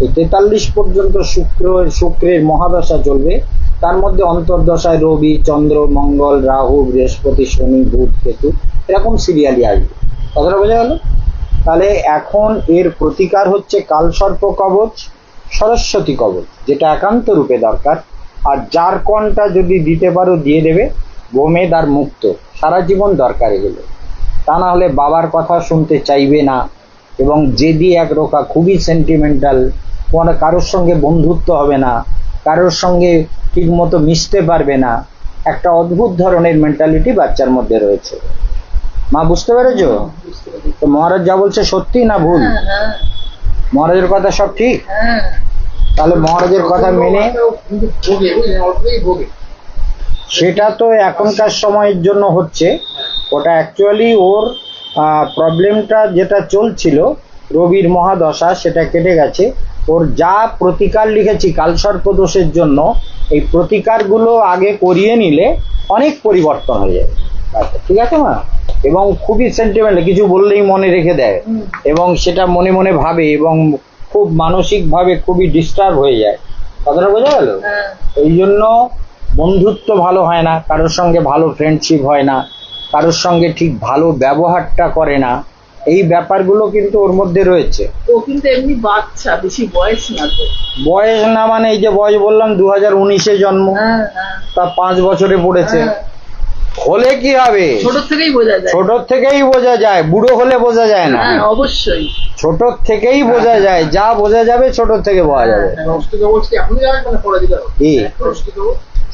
এই 43 পর্যন্ত শুক্রের মহাদশা চলবে। তার মধ্যে অন্তর্দশায় রবি, চন্দ্র, মঙ্গল, রাহু, বৃহস্পতি, শনি, বুধ, কেতু এরকম সিরিয়ালি আসবে। কথাটা বোঝা গেল? তাহলে এখন এর প্রতিকার হচ্ছে কালসর্প কবচ, সরস্বতী কবচ, যেটা একান্ত রূপে দরকার। আর জারকনটা যদি দিতে পারো দিয়ে দেবে, গোমেদ আর মুক্ত, সারা জীবন দরকার এগুলো। তা না হলে বাবার কথা শুনতে চাইবে না, এবং জেদি একরোখা, খুবই সেন্টিমেন্টাল, কোনো কারোর সঙ্গে বন্ধুত্ব হবে না, কারোর সঙ্গে ঠিক মতো মিশতে পারবে না। একটা অদ্ভুত ধরনের মেন্টালিটি বাচ্চার মধ্যে রয়েছে। মা বুঝতে পেরেছো? তো মহারাজ যা বলছে সত্যি না ভুল? মহারাজের কথা সব ঠিক? তাহলে মহারাজের কথা মেনে, সেটা তো এখনকার সময়ের জন্য হচ্ছে, ওটা অ্যাকচুয়ালি ওর প্রবলেমটা যেটা চলছিল রবির মহাদশা সেটা কেটে গেছে। ওর যা প্রতিকার লিখেছি কালসর্প দোষের জন্য, এই প্রতিকারগুলো আগে করিয়ে নিলে অনেক পরিবর্তন হয়ে যাবে। আচ্ছা ঠিক আছে মা? এবং খুবই সেন্টিমেন্টাল, কিছু বললেই মনে রেখে দেয় এবং সেটা মনে মনে ভাবে এবং খুব মানসিকভাবে খুবই ডিস্টার্ব হয়ে যায়। কথাটা বোঝা গেল? এই জন্য বন্ধুত্ব ভালো হয় না, কারোর সঙ্গে ভালো ফ্রেন্ডশিপ হয় না, কারোর সঙ্গে ঠিক ভালো ব্যবহারটা করে না, এই ব্যাপারগুলো কিন্তু ওর মধ্যে রয়েছে। ও কিন্তু এমনি বাচ্চা, বেশি বয়স না তো। বয়স না মানে এই যে বয়স বললাম 2019-এ জন্ম, তা 5 বছরে পড়েছে। হলে কি হবে? ছোট থেকেই বোঝা যায়। ছোট থেকেই বোঝা যায়, বুড়ো হলে বোঝা যায় না। অবশ্যই ছোট থেকেই বোঝা যায়, যা বোঝা যাবে ছোট থেকে বোঝা যাবে। কি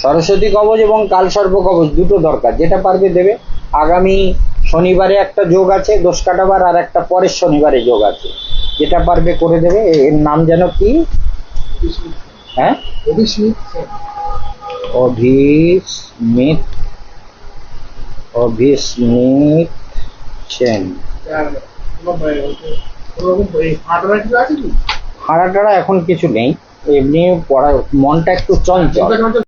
সরস্বতী কবচ এবং কালসর্প কবচ দুটো দরকার, যেটা পারবে দেবে। আগামী শনিবারে একটা যোগ আছে দোষ কাটাবার, আর একটা পরের শনিবারে যোগ আছে, যেটা পারবে করে দেবে। এর নাম যেন কি? হ্যাঁ, অভিস্মিত সেন। হাঁটা টাড়া এখন কিছু নেই, এমনি পড়া, মনটা একটু চঞ্চল।